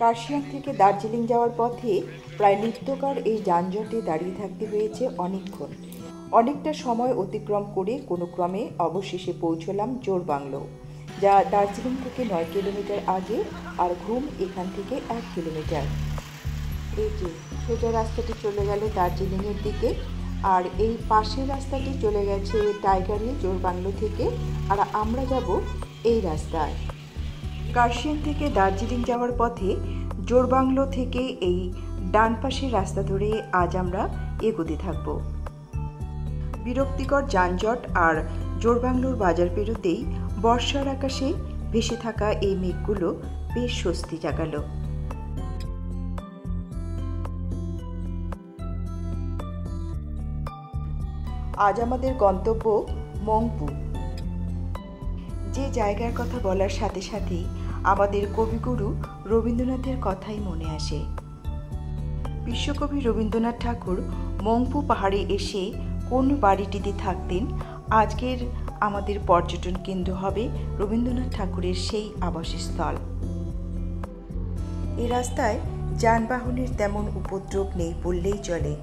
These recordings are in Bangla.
কার্শিয়াং থেকে দার্জিলিং যাওয়ার পথে প্রায় নিত্যকার এই যানজটে দাঁড়িয়ে থাকতে হয়েছে অনেকক্ষণ। অনেকটা সময় অতিক্রম করে কোনো ক্রমে অবশেষে পৌঁছলাম জোরবাংলো, যা দার্জিলিং থেকে 9 কিলোমিটার আগে, আর ঘুম এখান থেকে 1 কিলোমিটার। এই যে সোজা রাস্তাটি চলে গেল দার্জিলিংয়ের দিকে, আর এই পাশের রাস্তাটি চলে গেছে টাইগার হিল জোরবাংলো থেকে, আর আমরা যাব এই রাস্তায়। কার্শিয়াং থেকে দার্জিলিং যাওয়ার পথে জোরবাংলো থেকে এই ডান পাশের রাস্তা ধরে আজ আমরা এগোতে থাকব। বিরক্তিকর যানজট আর জোরবাংলোর বাজার পেরোতেই বর্ষার আকাশে ভেসে থাকা এই মেঘগুলো বেশ স্বস্তি জাগালো। আজ আমাদের গন্তব্য মংপু। যে জায়গার কথা বলার সাথে সাথেই আমাদের কবিগুরু রবীন্দ্রনাথের কথাই মনে আসে। বিশ্বকবি রবীন্দ্রনাথ ঠাকুর মংপু পাহাড়ে এসে কোন বাড়িটিতে থাকতেন, আজকের আমাদের পর্যটন কেন্দ্র হবে রবীন্দ্রনাথ ঠাকুরের সেই আবাসস্থল। এই রাস্তায় যানবাহনের তেমন উপদ্রব নেই বললেই চলে,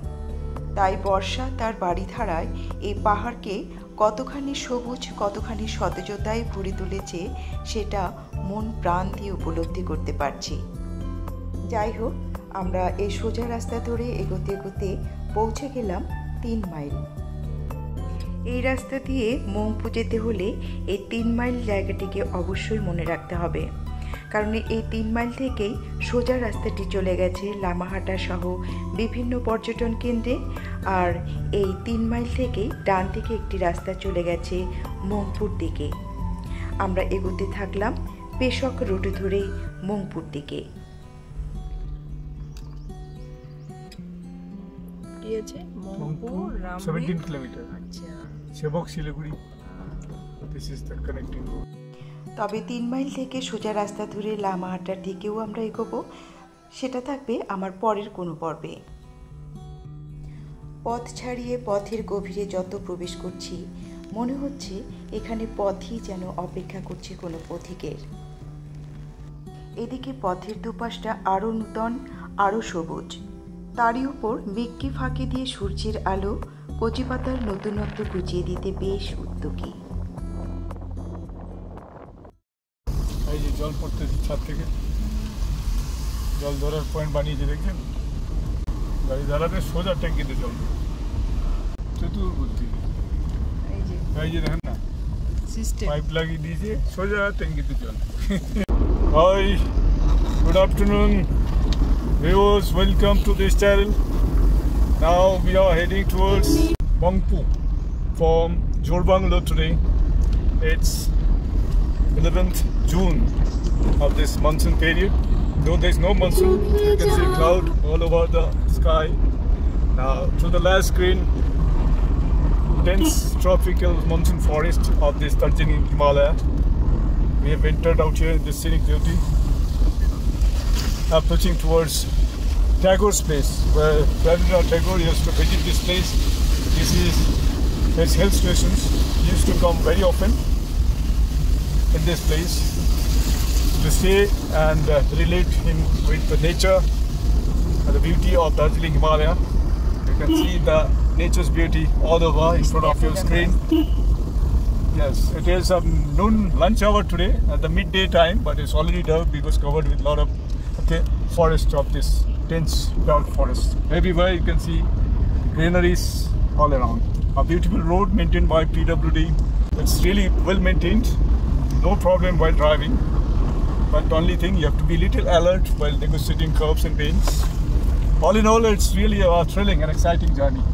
তাই বর্ষা তার বাড়িধারায় এই পাহাড়কে কতখানি সবুজ, কতখানি সতেজতায় ভরে তুলেছে সেটা মন প্রাণ দিয়ে উপলব্ধি করতে পারছি। যাই হোক, আমরা এই সোজা রাস্তা ধরে এগোতে এগোতে পৌঁছে গেলাম 3 মাইল। এই রাস্তা দিয়ে মংপু যেতে হলে এই 3 মাইল জায়গাটিকে অবশ্যই মনে রাখতে হবে, কারণ এই 3 মাইল থেকেই সোজা রাস্তাটি চলে গেছে লামাহাটা সহ বিভিন্ন পর্যটন কেন্দ্রে, আর এই 3 মাইল থেকেই ডান দিকে একটি রাস্তা চলে গেছে মংপুর দিকে। আমরা এগোতে থাকলাম পেশক রোড ধরে মংপুর দিকে। মংপু 17 কিলোমিটার। আচ্ছা, সেবক Siliguri, this is the connecting road. তবে 3 মাইল থেকে সোজা রাস্তা ধরে লামাহাটার দিকেও আমরা এগোবো, সেটা থাকবে আমার পরের কোনো পর্বে। পথ ছাড়িয়ে পথের গভীরে যত প্রবেশ করছি, মনে হচ্ছে এখানে পথই যেন অপেক্ষা করছে কোনো পথিকের। এদিকে পথের দুপাশটা আরও নূতন, আরও সবুজ, তারই উপর মেঘকে ফাঁকি দিয়ে সূর্যের আলো কচি পাতার নতুনত্ব গুছিয়ে দিতে বেশ উদ্যোগী। এই যে জল পড়তে ছাদ থেকে জল ধরার পয়েন্ট বানিয়েছে, দেখছেন? গাড়ি দাঁড়াতে সোজা ট্যাঙ্কিতে জল, চতুর বুদ্ধি। এই যে দেখেন না, পাইপ লাগিয়ে দিয়েছে, সোজা ট্যাঙ্কিতে জল। Hi, good afternoon viewers, welcome to this channel. Now we are heading towards Mongpu from Jorbanglo today. It's 11th June of this monsoon period. Though there's no monsoon, you can see cloud all over the sky. Now to the last screen, dense tropical monsoon forest of this Darjeeling Himalaya. We have entered out here in this scenic beauty, approaching towards Tagore's place, where Rabindranath Tagore used to visit this place. This is his hill stations. He used to come very often in this place to stay and relate him with the nature and the beauty of Darjeeling Himalaya. You can see the nature's beauty all over in front of your screen. Yes, it is noon lunch hour today at the midday time, but it's already dark because covered with a lot of forest of this dense dark forest. Everywhere you can see greeneries all around. A beautiful road maintained by PWD. It's really well maintained, no problem while driving. But the only thing, you have to be a little alert while negotiating curbs and bends. All in all, it's really a thrilling and exciting journey.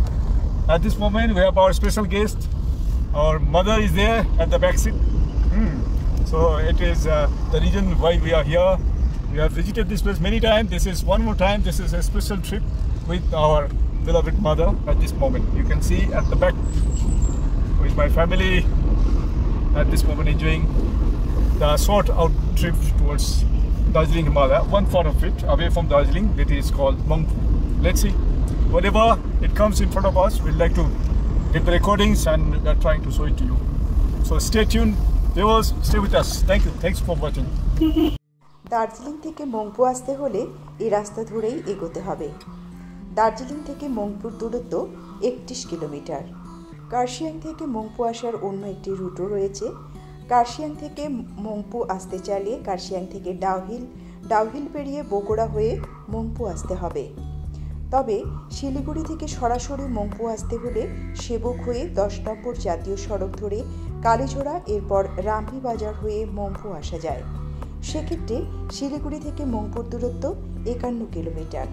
At this moment, we have our special guest. Our mother is there at the back seat. So it is the reason why we are here. We have visited this place many times. This is one more time. This is a special trip with our beloved mother at this moment. You can see at the back with my family at this moment enjoying the short out trip towards Darjeeling Himalaya. One part of it away from Darjeeling, that is called Mongpu. Let's see. Whatever it comes in front of us, we'd like to get the recordings and we are trying to show it to you. So stay tuned. Viewers, stay with us. Thank you. Thanks for watching. Darjeeling থেকে মংপু আসতে হলে এই রাস্তা ধরেই এগোতে হবে। দার্জিলিং থেকে মংপুর দূরত্ব 31 কিলোমিটার। কার্শিয়াং থেকে মংপু আসার অন্য একটি রুটও রয়েছে। কার্শিয়াং থেকে মংপু আসতে চাইলে কার্শিয়াং থেকে ডাউহিল পেরিয়ে বগুড়া হয়ে মংপু আসতে হবে। তবে শিলিগুড়ি থেকে সরাসরি মংপু আসতে হলে সেবক হয়ে 10 নম্বর জাতীয় সড়ক ধরে কালীঝোড়া, এরপর রামপি বাজার হয়ে মংপু আসা যায়। সেক্ষেত্রে শিলিগুড়ি থেকে মংপুর দূরত্ব 51 কিলোমিটার।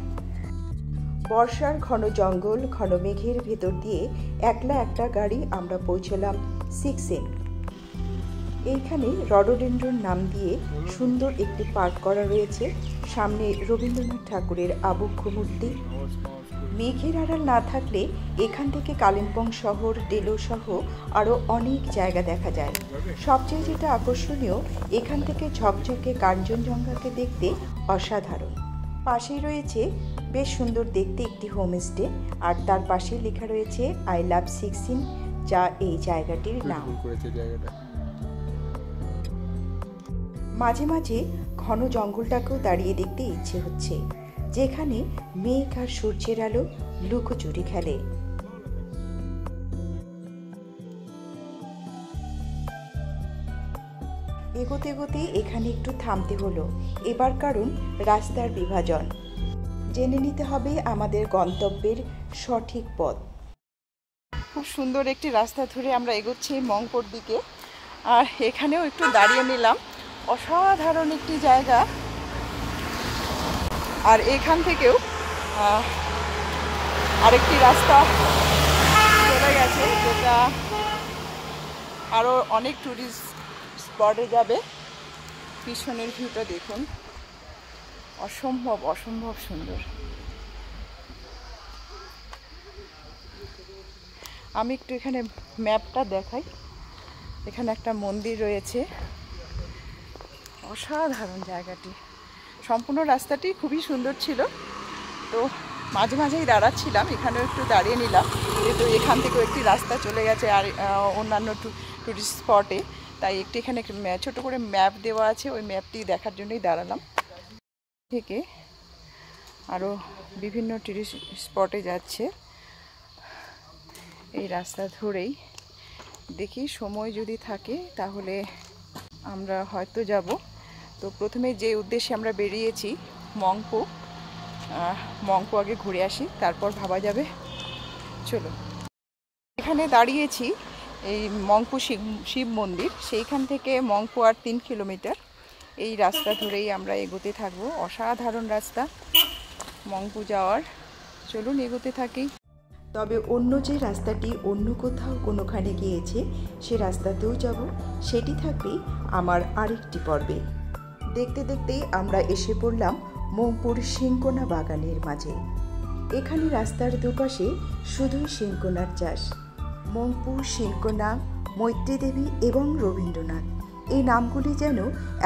বর্ষার ঘন জঙ্গল, ঘন মেঘের ভেতর দিয়ে একলা একটা গাড়ি আমরা পৌঁছলাম সিক্সেন। এইখানে রডোডেন্ড্রন নাম দিয়ে সুন্দর একটি পার্ক করা রয়েছে। সামনে রবীন্দ্রনাথ ঠাকুরের আবক্ষ মূর্তি। মেঘের আড়াল না থাকলে এখান থেকে কালিম্পং শহর, ডেলো সহ আরও অনেক জায়গা দেখা যায়। সবচেয়ে যেটা আকর্ষণীয়, এখান থেকে ঝকঝকে কাঞ্চনজঙ্ঘাকে দেখতে অসাধারণ। পাশেই রয়েছে বেশ সুন্দর দেখতে একটি হোমস্টে, আর তার পাশে লেখা রয়েছে আই লাভ সিক্সিন, যা এই জায়গাটির নাম। মাঝে মাঝে ঘন জঙ্গলটাকেও দাঁড়িয়ে দেখতে ইচ্ছে হচ্ছে, যেখানে মেঘ আর সূর্যের আলো লুকোচুরি খেলে। এগোতে এগোতে এখানে একটু থামতে হলো এবার, কারণ রাস্তার বিভাজন। জেনে নিতে হবে আমাদের গন্তব্যের সঠিক পথ। খুব সুন্দর একটি রাস্তা ধরে আমরা এগোচ্ছি মংপুর দিকে, আর এখানেও একটু দাঁড়িয়ে নিলাম। অসাধারণ একটি জায়গা। আর এখান থেকেও আরেকটি রাস্তা চলে গেছে, যেটা আরও অনেক টুরিস্ট স্পটে যাবে। পিছনের ভিউটা দেখুন, অসম্ভব সুন্দর। আমি একটু এখানে ম্যাপটা দেখাই। এখানে একটা মন্দির রয়েছে। অসাধারণ জায়গাটি। সম্পূর্ণ রাস্তাটি খুবই সুন্দর ছিল। তো মাঝে মাঝেই দাঁড়াচ্ছিলাম, এখানেও একটু দাঁড়িয়ে নিলাম, যেহেতু এখান থেকেও একটি রাস্তা চলে গেছে আর অন্যান্য টুরিস্ট স্পটে। তাই একটি এখানে ছোট করে ম্যাপ দেওয়া আছে, ওই ম্যাপটি দেখার জন্যই দাঁড়ালাম। থেকে আরও বিভিন্ন টুরিস্ট স্পটে যাচ্ছে এই রাস্তা ধরেই। দেখি সময় যদি থাকে তাহলে আমরা হয়তো যাব। তো প্রথমে যে উদ্দেশ্যে আমরা বেরিয়েছি মংপু আগে ঘুরে আসি, তারপর ভাবা যাবে। চলো, এখানে দাঁড়িয়েছি এই মংপু শিব মন্দির, সেইখান থেকে মংপু আর 3 কিলোমিটার। এই রাস্তা ধরেই আমরা এগোতে থাকবো। অসাধারণ রাস্তা মংপু যাওয়ার। চলুন এগোতে থাকি। তবে অন্য যে রাস্তাটি অন্য কোথাও কোনোখানে গিয়েছে, সে রাস্তাতেও যাব। সেটি থাকবে আমার আরেকটি পর্বে। দেখতে দেখতেই আমরা এসে পড়লাম মংপুর শিংকোনা বাগানের মাঝে। এখানে রাস্তার দুপাশে শুধুই শিংকোনার চাষ। মংপু, শিংকোনা, মৈত্রী দেবী এবং রবীন্দ্রনাথ, এই নামগুলি যেন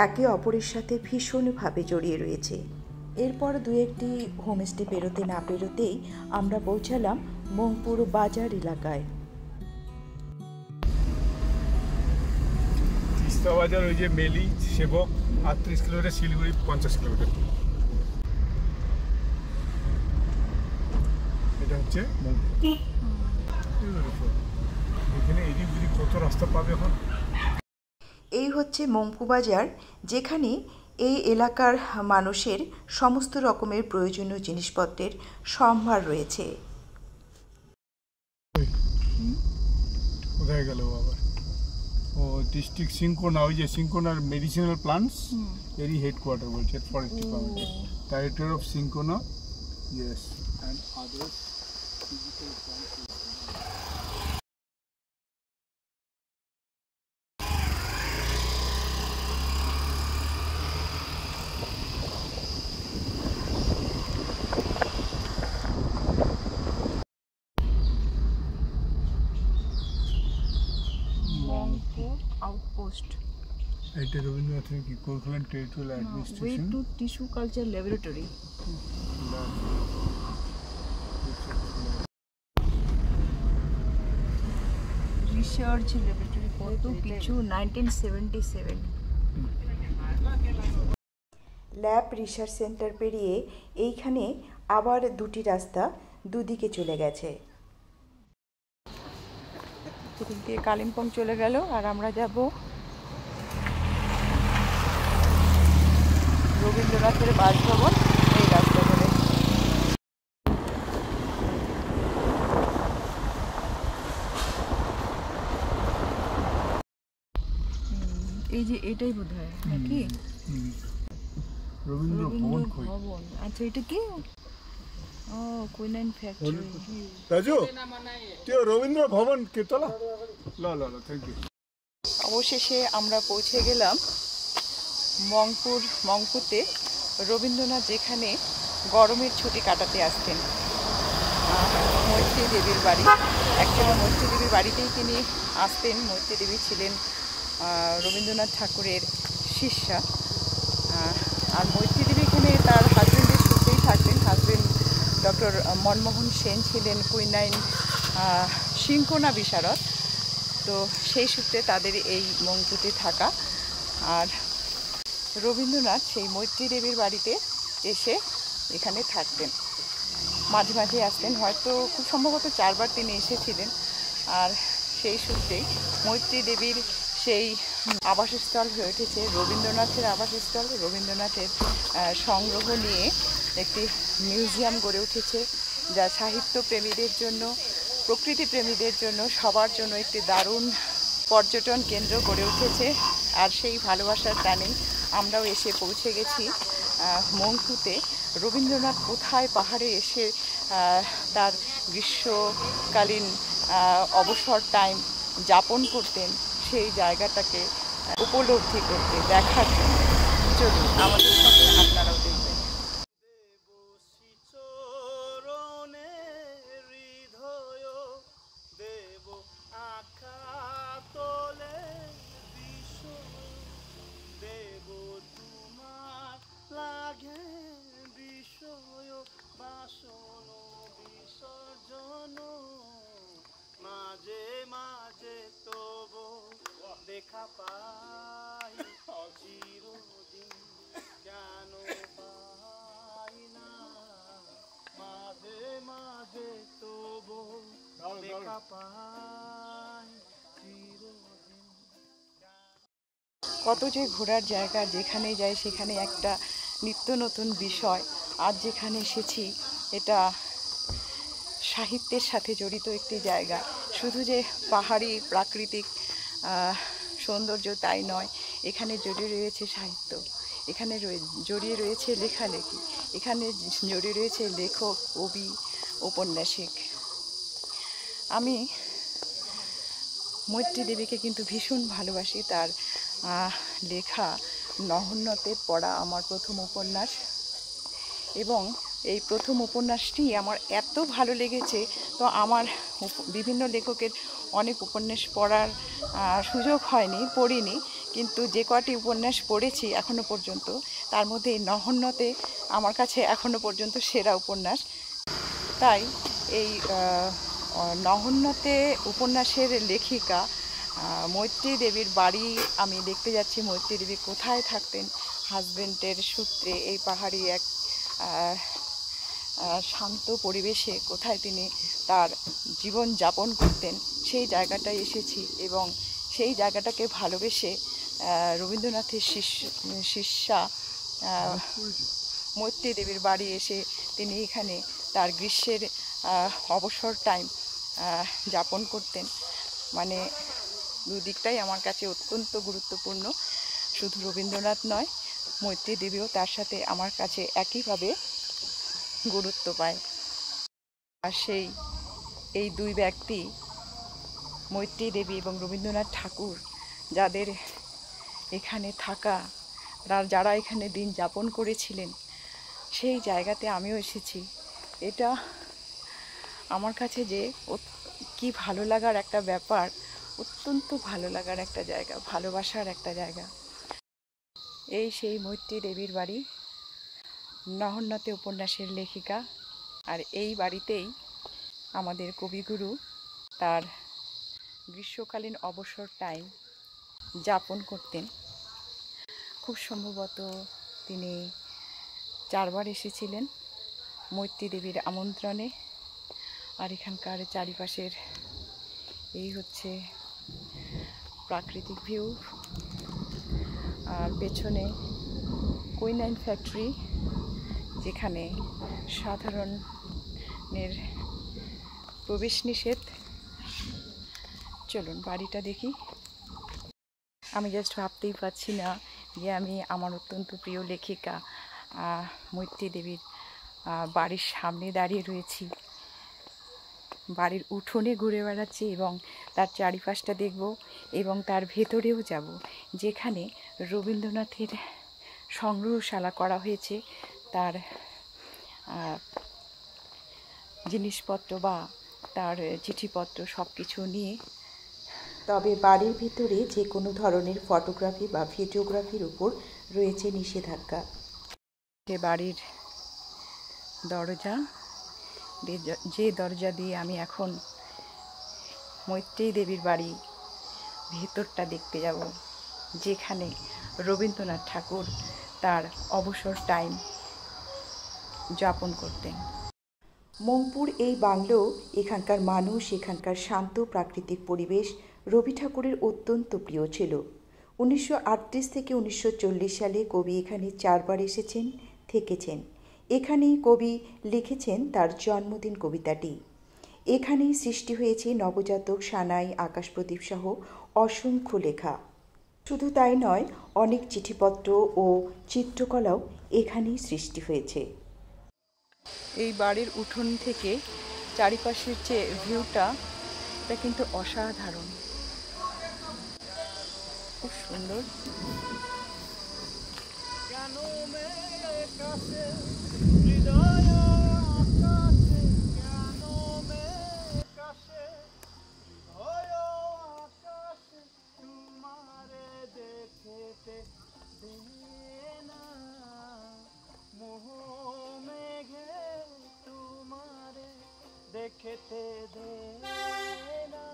একে অপরের সাথে ভীষণভাবে জড়িয়ে রয়েছে। এরপর দু একটি হোমস্টে পেরোতে না পেরোতেই আমরা পৌঁছালাম মংপুর বাজার এলাকায়। তিস্তা বাজার, ওই যে মেলি, সেবক 38 কিলোমিটার, শিলিগুড়ি 50 কিলোমিটার। এটা হচ্ছে এখানে এদিক ওদিক কত রাস্তা পাবে এখন। এই হচ্ছে মংপু বাজার, যেখানে এই এলাকার মানুষের সমস্ত রকমের প্রয়োজনীয় জিনিসপত্রের সম্ভার রয়েছে। কোথায় গেল আবার? ও ডিস্ট্রিক্ট সিংকোনা, ওই যে সিংকোনার মেডিসিনাল প্লান্টস এরই হেডকোয়ার্টার বলছে, forest department, director of cinchona, yes, and others physical plants. Outpost. এটা রবীন্দ্রনাথের কি Kolkata territorial administration. Way to Tissue Culture Laboratory. Research Laboratory কত কিছু, 1977। ল্যাব রিসার্চ সেন্টার পেরিয়ে এইখানে আবার দুটি রাস্তা দুদিকে চলে গেছে। এদিক দিয়ে কালিম্পং চলে গেল আর আমরা যাব রবীন্দ্রনাথের বাসভবন এই রাস্তা ধরে। এই যে এটাই বোধহয় নাকি রবীন্দ্র ভবন কই? ভবন। আচ্ছা এটা কি? ও কুইনাইন ফ্যাক্টরি। রাজু তুই রবীন্দ্র ভবন কে তলা? লা লা লা, থ্যাংক ইউ। অবশেষে আমরা পৌঁছে গেলাম মংপুতে। রবীন্দ্রনাথ যেখানে গরমের ছুটি কাটাতে আসতেন, মৈত্রী দেবীর বাড়ি। অ্যাকচুয়ালি মৈত্রী দেবীর বাড়িতেই তিনি আসতেন। মৈত্রী দেবী ছিলেন রবীন্দ্রনাথ ঠাকুরের শিষ্যা। আর মৈত্রী দেবী এখানে তার হাজব্যান্ডের সূত্রেই থাকতেন। হাজব্যান্ড ডক্টর মনমোহন সেন ছিলেন কুইনাইন সিংকোনা বিশারদ। তো সেই সূত্রে তাদের এই মংপুতে থাকা। আর রবীন্দ্রনাথ সেই মৈত্রী দেবীর বাড়িতে এসে এখানে থাকতেন, মাঝে মাঝে আসতেন। হয়তো খুব সম্ভবত 4 বার তিনি এসেছিলেন। আর সেই সূত্রেই মৈত্রী দেবীর সেই আবাসস্থল হয়ে উঠেছে রবীন্দ্রনাথের আবাসস্থল। রবীন্দ্রনাথের সংগ্রহ নিয়ে একটি মিউজিয়াম গড়ে উঠেছে, যা সাহিত্য প্রেমীদের জন্য, প্রকৃতি প্রেমীদের জন্য, সবার জন্য একটি দারুণ পর্যটন কেন্দ্র গড়ে উঠেছে। আর সেই ভালোবাসার টানে আমরাও এসে পৌঁছে গেছি মংপুতে। রবীন্দ্রনাথ কোথায় পাহাড়ে এসে তার গ্রীষ্মকালীন অবসর টাইম যাপন করতেন সেই জায়গাটাকে উপলব্ধি করতে, দেখার জন্য। চলুন আমাদের সাথে আপনারাও দেখবেন। মাঝে মাঝে তবু দেখা পাই, চিরদিন কেন পাই না। মাঝে মাঝে তবু দেখা পাই, চিরদিন। কত যে ঘোরার জায়গা, যেখানে যাই সেখানে একটা নিত্য নতুন বিষয়। আজ যেখানে এসেছি এটা সাহিত্যের সাথে জড়িত একটি জায়গা। শুধু যে পাহাড়ি প্রাকৃতিক সৌন্দর্য তাই নয়, এখানে জড়িয়ে রয়েছে সাহিত্য, এখানে জড়িয়ে রয়েছে লেখালেখি, এখানে জড়িয়ে রয়েছে লেখক, কবি, ঔপন্যাসিক। আমি মৈত্রী দেবীকে কিন্তু ভীষণ ভালোবাসি। তার লেখা নহন্যতে পড়া আমার প্রথম উপন্যাস, এবং এই প্রথম উপন্যাসটি আমার এত ভালো লেগেছে। তো আমার বিভিন্ন লেখকের অনেক উপন্যাস পড়ার সুযোগ হয়নি, পড়িনি, কিন্তু যে কটি উপন্যাস পড়েছি এখনো পর্যন্ত, তার মধ্যে এই নহন্যতে আমার কাছে এখনো পর্যন্ত সেরা উপন্যাস। তাই এই নহন্যতে উপন্যাসের লেখিকা মৈত্রী দেবীর বাড়ি আমি দেখতে যাচ্ছি। মৈত্রী দেবী কোথায় থাকতেন, হাজবেন্ডের সূত্রে এই পাহাড়ি এক শান্ত পরিবেশে কোথায় তিনি তার জীবন যাপন করতেন, সেই জায়গাটায় এসেছি। এবং সেই জায়গাটাকে ভালোবেসে রবীন্দ্রনাথের শিষ্যা মৈত্রী দেবীর বাড়ি এসে তিনি এখানে তার গ্রীষ্মের অবসর টাইম যাপন করতেন। মানে দুদিকটাই আমার কাছে অত্যন্ত গুরুত্বপূর্ণ। শুধু রবীন্দ্রনাথ নয়, মৈত্রী দেবীও তার সাথে আমার কাছে একইভাবে গুরুত্ব পায়। আর এই দুই ব্যক্তি, মৈত্রী দেবী এবং রবীন্দ্রনাথ ঠাকুর, যাদের এখানে থাকা, যারা এখানে দিন যাপন করেছিলেন, সেই জায়গাতে আমিও এসেছি। এটা আমার কাছে যে কি ভালো লাগার একটা ব্যাপার, অত্যন্ত ভালো লাগার একটা জায়গা, ভালোবাসার একটা জায়গা। এই সেই মৈত্রী দেবীর বাড়ি, নহন্যতে উপন্যাসের লেখিকা। আর এই বাড়িতেই আমাদের কবিগুরু তার গ্রীষ্মকালীন অবসর টাইম যাপন করতেন। খুব সম্ভবত তিনি 4বার এসেছিলেন মৈত্রী দেবীর আমন্ত্রণে। আর এখানকার চারিপাশের এই হচ্ছে প্রাকৃতিক ভিউ। আর পেছনে কুইনাইন ফ্যাক্টরি, যেখানে সাধারণের প্রবেশ নিষেধ। চলুন বাড়িটা দেখি। আমি জাস্ট ভাবতেই পারছি না যে আমি আমার অত্যন্ত প্রিয় লেখিকা মৈত্রী দেবীর বাড়ির সামনে দাঁড়িয়ে রয়েছি, বাড়ির উঠোনে ঘুরে বেড়াচ্ছি এবং তার চারিপাশটা দেখব এবং তার ভেতরেও যাব, যেখানে রবীন্দ্রনাথের সংগ্রহশালা করা হয়েছে তার জিনিসপত্র বা তার চিঠিপত্র সব কিছু নিয়ে। তবে বাড়ির ভিতরে যে কোনো ধরনের ফটোগ্রাফি বা ভিডিওগ্রাফির উপর রয়েছে নিষেধাজ্ঞা। বাড়ির দরজা, যে দরজা দিয়ে আমি এখন মৈত্রী দেবীর বাড়ি ভেতরটা দেখতে যাব, যেখানে রবীন্দ্রনাথ ঠাকুর তার অবসর টাইম যাপন করতেন। মংপুর এই বাংলো, এখানকার মানুষ, এখানকার শান্ত প্রাকৃতিক পরিবেশ রবি ঠাকুরের অত্যন্ত প্রিয় ছিল। 1938 থেকে 1940 সালে কবি এখানে 4বার এসেছেন, থেকেছেন। এখানেই কবি লিখেছেন তার জন্মদিন কবিতাটি। এখানেই সৃষ্টি হয়েছে নবজাতক, সানাই, আকাশপ্রদীপ সহ অসংখ্য লেখা। শুধু তাই নয়, অনেক চিঠিপত্র ও চিত্রকলাও এখানেই সৃষ্টি হয়েছে। এই বাড়ির উঠোন থেকে চারিপাশের যে ভিউটা, এটা কিন্তু অসাধারণ, খুব সুন্দর। দেখতে দে না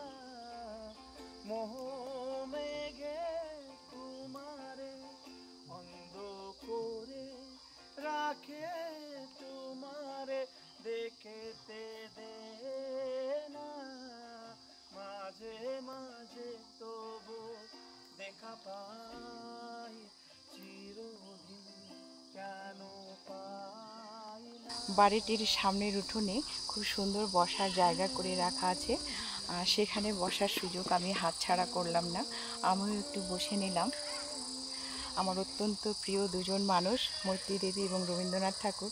মোহ মেঘে তোমারে অন্ধ করে রাখে তোমারে দেখতে দে না মাঝে মাঝে তবু দেখা পাই চিরদিন কেন পাই না। বাড়িটির সামনের উঠোনে খুব সুন্দর বসার জায়গা করে রাখা আছে। সেখানে বসার সুযোগ আমি হাতছাড়া করলাম না, আমিও একটু বসে নিলাম। আমার অত্যন্ত প্রিয় দুজন মানুষ, মৈত্রী দেবী এবং রবীন্দ্রনাথ ঠাকুর।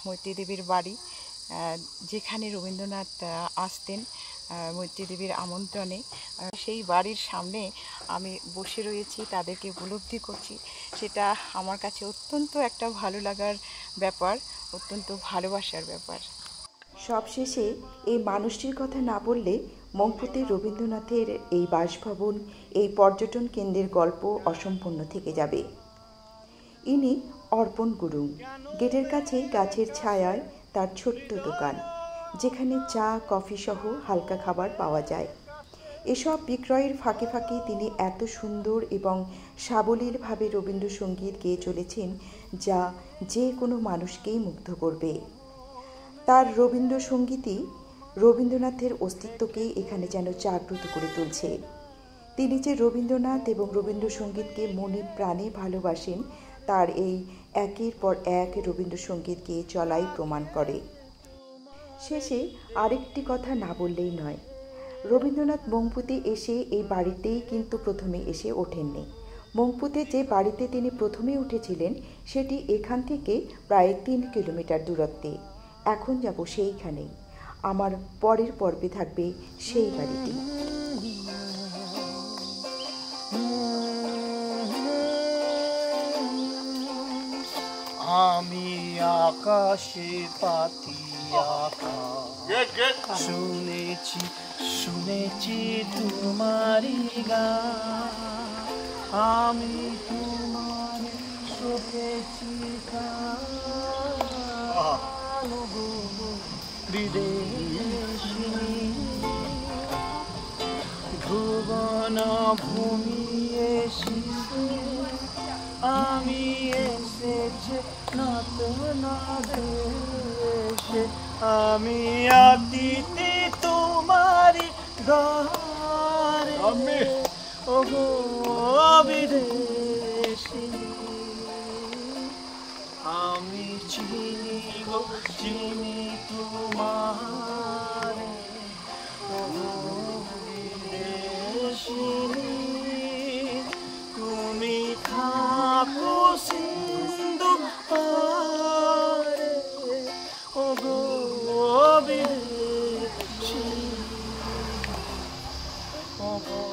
মৈত্রী দেবীর বাড়ি, যেখানে রবীন্দ্রনাথ আসতেন মৈত্রী দেবীর আমন্ত্রণে, সেই বাড়ির সামনে আমি বসে রয়েছি, তাদেরকে উপলব্ধি করছি। সেটা আমার কাছে অত্যন্ত একটা ভালো লাগার ব্যাপার, অত্যন্ত ভালোবাসার ব্যাপার। সবশেষে এই মানুষটির কথা না বললে মংপুতে রবীন্দ্রনাথের এই বাসভবন, এই পর্যটন কেন্দ্রের গল্প অসম্পূর্ণ থেকে যাবে। ইনি অর্পণ গুরুং। গেটের কাছে গাছের ছায়ায় তার ছোট্ট দোকান, যেখানে চা, কফি সহ হালকা খাবার পাওয়া যায়। এসব বিক্রয়ের ফাঁকে ফাঁকে তিনি এত সুন্দর এবং সাবলীলভাবে রবীন্দ্রসঙ্গীত গেয়ে চলেছেন, যা যে কোনো মানুষকেই মুগ্ধ করবে। তার রবীন্দ্রসঙ্গীতই রবীন্দ্রনাথের অস্তিত্বকে এখানে যেন জাগ্রত করে তুলছে। তিনি যে রবীন্দ্রনাথ এবং রবীন্দ্রসঙ্গীতকে মনে প্রাণে ভালোবাসেন, তার এই একের পর এক রবীন্দ্রসঙ্গীত গেয়ে চলাই প্রমাণ করে। শেষে আরেকটি কথা না বললেই নয়, রবীন্দ্রনাথ মংপুতে এসে এই বাড়িতেই কিন্তু প্রথমে এসে ওঠেননি। মংপুতে যে বাড়িতে তিনি প্রথমে উঠেছিলেন, সেটি এখান থেকে প্রায় 3 কিলোমিটার দূরত্বে। এখন যাব সেইখানেই। আমার পরের পর্বে থাকবে সেই বাড়িটি। আমি আকাশে পাতি শুনেছি শুনেছি তোমারি গান, আমি তোমার শোকেছি বিদেশিনী ভুবন ভূমি এসে আমি এসেছে নত না দেশে, আমি অতিথি তোমারি ঘরে, ওগো বিদেশিনী। আমি চিনি গো চিনি তোমারে, ওগো বিদেশিনী। তুমি থাকো সিন্ধু পারে, ওগো বিদেশিনী, ওগো